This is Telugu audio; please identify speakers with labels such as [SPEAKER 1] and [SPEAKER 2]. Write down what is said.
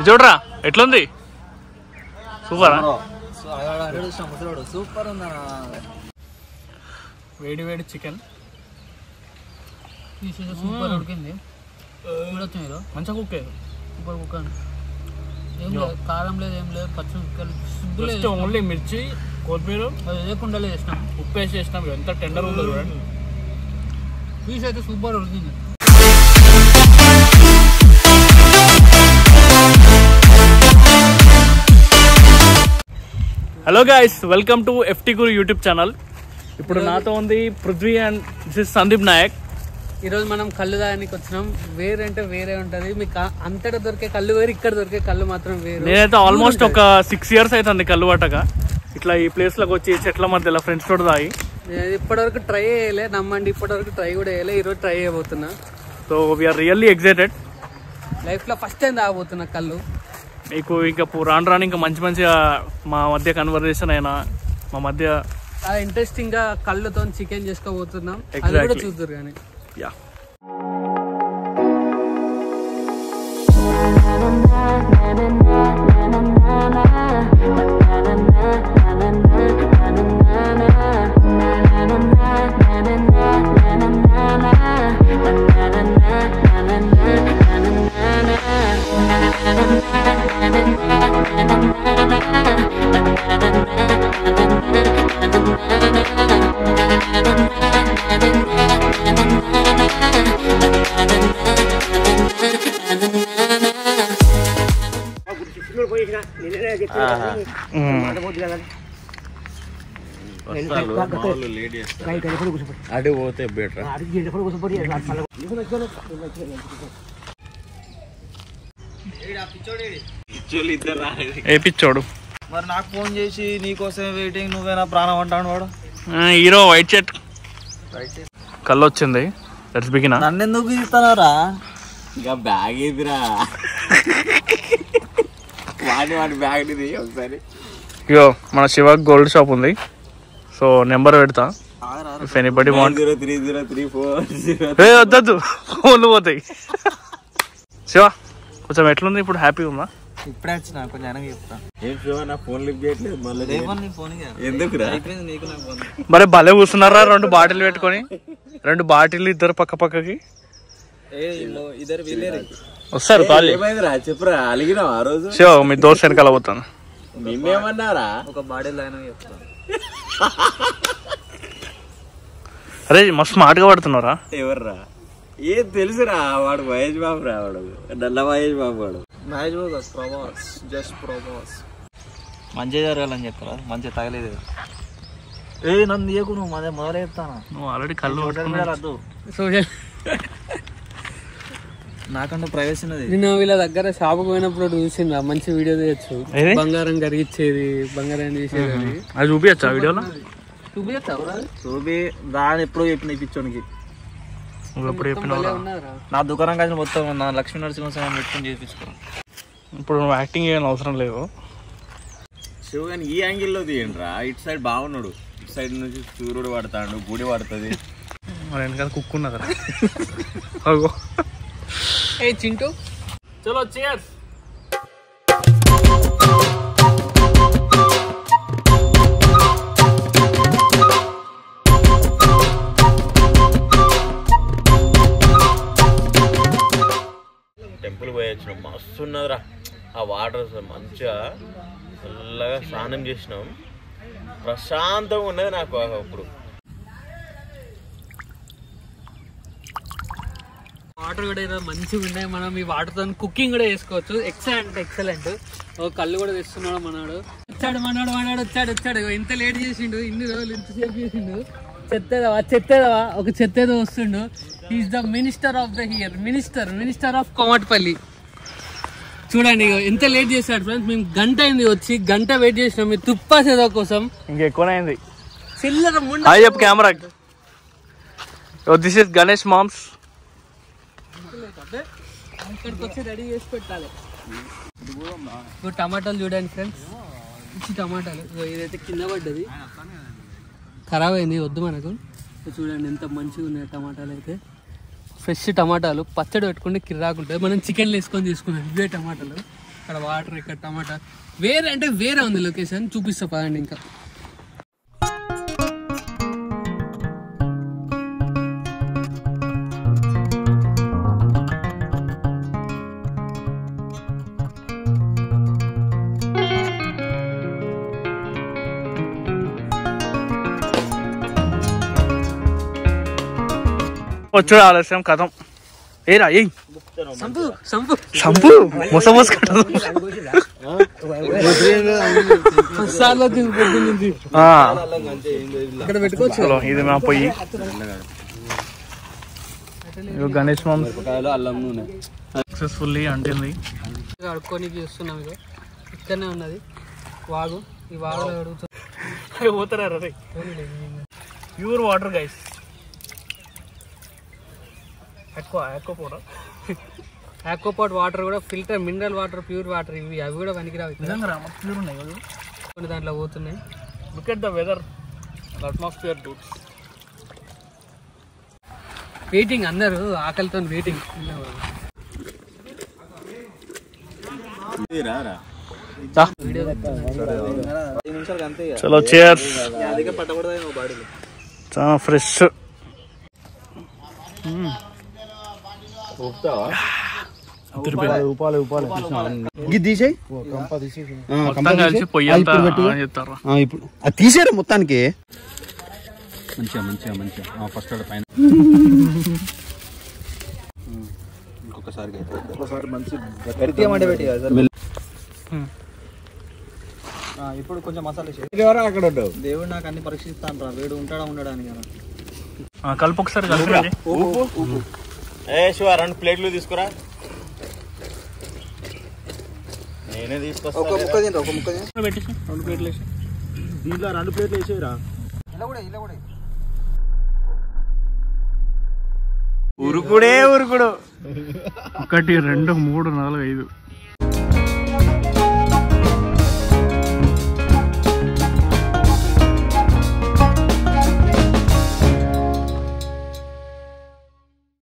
[SPEAKER 1] చూడరా ఎట్లుంది, సూపర్
[SPEAKER 2] సూపర్ ఉందా.
[SPEAKER 1] వేడి వేడి చికెన్
[SPEAKER 2] సూపర్ ఉడికింది,
[SPEAKER 1] మంచిగా కుక్ అయ్యారు.
[SPEAKER 2] సూపర్ కుక్ అండి. ఏం లేదు, కారం లేదు, ఏం లేదు, పచ్చి
[SPEAKER 1] ఓన్లీ మిర్చి కొత్తిమీర
[SPEAKER 2] అది లేకుండా చేసినాం,
[SPEAKER 1] ఉప్పు వేసి చేసినాం. ఎంత టెండర్ ఉందో చూడండి.
[SPEAKER 2] పీస్ అయితే సూపర్ ఉడికింది.
[SPEAKER 1] Hello guys, welcome to FT Guru YouTube channel. ఇప్పుడు నాతో ఉంది Prithvi and this is Sandeep Nayak.
[SPEAKER 2] ఈరోజు మనం కళ్ళు తాగడానికి వచ్చినాం. వేరే అంటే వేరే ఉంటుంది, మీకు అంతటా దొరికే కళ్ళు వేరు, ఇక్కడ దొరికే కళ్ళు మాత్రం వేరు.
[SPEAKER 1] నేనైతే ఆల్మోస్ట్ ఒక 6 years అవుతుంది కళ్ళు పట్టక. ఇట్లా ఈ ప్లేస్ లోకి వచ్చి చెట్ల మధ్యలో ఫ్రెండ్స్ తోటి తాగి
[SPEAKER 2] ఇప్పటివరకు ట్రై చేయలే, నమ్మండి, ఇప్పటివరకు ట్రై కూడా చేయలే. ఈరోజు ట్రై చేయబోతున్నా.
[SPEAKER 1] So we are really excited.
[SPEAKER 2] Life లో ఫస్ట్ టైం తాగబోతున్నా కళ్ళు.
[SPEAKER 1] మీకు ఇంకా రాను ఇంకా మంచి మంచిగా మా మధ్య కన్వర్సేషన్ అయినా, మా మధ్య
[SPEAKER 2] ఇంట్రెస్టింగ్ గా కళ్ళుతో చికెన్ చేసుకోబోతున్నాం. అది కూడా చూద్దరు కానీ.
[SPEAKER 1] యా
[SPEAKER 3] అటు పోతే బెటర్.
[SPEAKER 1] ఏ పిచ్చోడు
[SPEAKER 3] మరి నాకు ఫోన్ చేసి నీకోసం వెయిటింగ్, నువ్వేనా ప్రాణం అంటాను వాడు.
[SPEAKER 1] హీరో వైట్ షర్ట్ కళ్ళు వచ్చింది. Let's begin.
[SPEAKER 3] నన్ను ఎందుకు ఇస్తానరా? ఇంకా బ్యాగ్ ఏదిరా, వాడి బ్యాగ్ ఇది ఒకసారి.
[SPEAKER 1] ఇగో మన శివ గోల్డ్ షాప్ ఉంది, సో నెంబర్ పెడతా. If anybody want
[SPEAKER 3] 03034.
[SPEAKER 1] వద్దద్దు, ఫోన్లు పోతాయి. శివ కొంచెం ఎట్లుంది ఇప్పుడు, హ్యాపీ ఉందా?
[SPEAKER 3] ఇప్పుడే వచ్చిన, కొంచెం వెనక చెప్తాను. ఏం శివ, నా ఫోన్ లిఫ్ట్ చేయట్లేదు మళ్ళీ. ఎందుకురా?
[SPEAKER 1] మరి భలే కూర్చున్నారా, 2 బాటిల్ పెట్టుకొని, 2 బాటిల్ ఇద్దరు పక్క పక్కకి వస్తారు.
[SPEAKER 3] ఏమైందిరా చెప్పురా, అలిగినావు ఆ రోజు?
[SPEAKER 1] శివ మీ దోశ వెనకాల పోతాను.
[SPEAKER 3] నిన్నేమన్నారా? ఒక బాటిల్ అయినా చెప్తాను.
[SPEAKER 1] అరే మస్తు స్మార్ట్ గా పడుతున్నారా?
[SPEAKER 3] ఎవర్రా? ఏం తెలుసురా, వాడు మహేష్ బాబు రా, వాడు నల్ల మహేష్ బాబు. వాడు మహేష్ బాబు ప్రభాస్, జస్ట్ ప్రభాస్. మంచిగా జరగాలని చెప్పరా, మంచిగా తగలేదు. నన్ను తీయకు, నువ్వు మొదలే చెప్తాను.
[SPEAKER 1] నువ్వు ఆల్రెడీ కళ్ళు
[SPEAKER 3] రద్దు.
[SPEAKER 2] సోషల్
[SPEAKER 3] నాకంటే ప్రైవసీ ఉన్నది.
[SPEAKER 2] నేను వీళ్ళ దగ్గర షాపుకు పోయినప్పుడు చూసిందా, మంచి వీడియో తీయచ్చు. బంగారం కరిగిచ్చేది, బంగారం తీసేది.
[SPEAKER 1] అది చూపించచ్చా వీడియోలో?
[SPEAKER 3] చూపి దాని ఎప్పుడో చెప్పిన పిచ్చోనికి.
[SPEAKER 1] ఎప్పుడు చెప్పిన
[SPEAKER 3] నా దుకాణం కాదు మొత్తం నా లక్ష్మీ నరసింహస్వామి పెట్టుకుని చేయించుకున్నాను.
[SPEAKER 1] ఇప్పుడు నువ్వు యాక్టింగ్ చేయని అవసరం లేదు.
[SPEAKER 3] శివ కానీ ఈ యాంగిల్లో తీయండి రా, ఇటు సైడ్ బాగున్నాడు, ఇటు సైడ్ నుంచి సూర్యుడు పడతాడు, గుడి పడుతుంది.
[SPEAKER 1] మరి వెనకాల కుక్ ఉన్నదా?
[SPEAKER 2] ఏ చింటూ,
[SPEAKER 1] చలో cheers.
[SPEAKER 3] టెంపుల్ పోయి వచ్చినాం, మస్తు ఉన్నదిరా ఆ వాటర్, మంచిగా చల్లగా స్నానం చేసినాం, ప్రశాంతంగా ఉన్నది నాకు అప్పుడు.
[SPEAKER 2] వాటర్ కూడా ఈరోజు మంచిగా ఉన్నాయి. మనం ఈ వాటర్తో కుకింగ్ కూడా చేసుకోవచ్చు. ఎక్సలెంట్. కళ్ళు కూడా తెస్తున్నాడు మనవాడు. వచ్చాడు. ఎంత లేట్ చేసిండు, ఇన్ని రోజులు ఎంతసేపు చేసిండు. చెత్తేదవా ఒక చెత్తేదో వస్తుండు. Is the minister of the here, minister of Komatpalli. చూడండి ఎంత లేట్ చేశాడు ఫ్రెండ్స్. మేము గంట అయింది వచ్చి, గంట వెయిట్ చేసినాం మీ తుప్పాసేదో కోసం.
[SPEAKER 1] ఇంకెక్కువైంది.
[SPEAKER 2] చిల్లర
[SPEAKER 1] హాయ్ చెప్పు camera. This is Ganesh moms.
[SPEAKER 2] ఇక్కడికి వచ్చి రెడీ చేసి పెట్టాలి. టమాటాలు చూడండి ఫ్రెండ్స్, మంచి టమాటాలు. ఇదైతే కింద పడ్డది, ఖరాబ్ అయింది, వద్దు మనకు. చూడండి ఎంత మంచిగా ఉన్నాయి టమాటాలు అయితే. ఫ్రెష్ టమాటాలు పచ్చడి పెట్టుకుంటే కిర్రాకుంటుంది. మనం చికెన్లు వేసుకొని తీసుకున్నాం ఇవే టమాటాలు. ఇక్కడ వాటర్, ఇక్కడ టమాటా వేరే అంటే వేరే ఉంది లొకేషన్, చూపిస్తా పదండి. ఇంకా
[SPEAKER 1] వచ్చుడు ఆలస్యం కథం. ఏరా ఏ
[SPEAKER 2] సంపు సంపు
[SPEAKER 1] షంపు మొస మోసుకుంటారు.
[SPEAKER 2] ఇక్కడ పెట్టుకోవచ్చు.
[SPEAKER 1] ఇది మా పొయ్యి. గణేష్ మామ
[SPEAKER 3] అల్లం నూనె
[SPEAKER 1] సక్సెస్ఫుల్లీ అంటింది.
[SPEAKER 2] అడుక్కోనికి చూస్తున్నాం. ఇక ఇక్కడనే ఉన్నది వాగు. ఈ వాగులో అడుగుతుంది
[SPEAKER 1] పోతారా రే. Pure water guys.
[SPEAKER 2] Aquapot water కూడా filter, mineral water, pure water ఇవి అవి కూడా పనికిరావు.
[SPEAKER 1] ప్యూర్ ఉన్నాయి కదా
[SPEAKER 2] కొన్ని దాంట్లో పోతున్నాయి.
[SPEAKER 1] Look at the weather, atmosphere dudes.
[SPEAKER 2] Waiting, అందరూ ఆకలితో వెయిటింగ్.
[SPEAKER 1] చలో చేర్స్. చాలా ఫ్రెష్. మొత్తం కలిసి పొయ్యి అంతా చెప్తారా
[SPEAKER 3] ఇప్పుడు అది తీసేరా మొత్తానికి. మంచిగా మంచిగా మంచిగా ఫస్ట్ పైన ఇంకొకసారి ఇప్పుడు కొంచెం మసాలా అక్కడ దేవుడు నాకు అన్ని పరీక్షిస్తాను రా, వేడు ఉంటాడా ఉండడానికి.
[SPEAKER 1] కలుపు ఒకసారి కలిపి.
[SPEAKER 3] శివ 2 ప్లేట్లు తీసుకురా. నేనే తీసుకొస్తా. ఒక ముక్క
[SPEAKER 1] పెట్టేసి 2 ప్లేట్లు వేసి
[SPEAKER 3] దీంట్లో 2 ప్లేట్లు వేసేరా. ఉరుకుడే ఉరుకుడు.
[SPEAKER 1] 1 2 3 4 5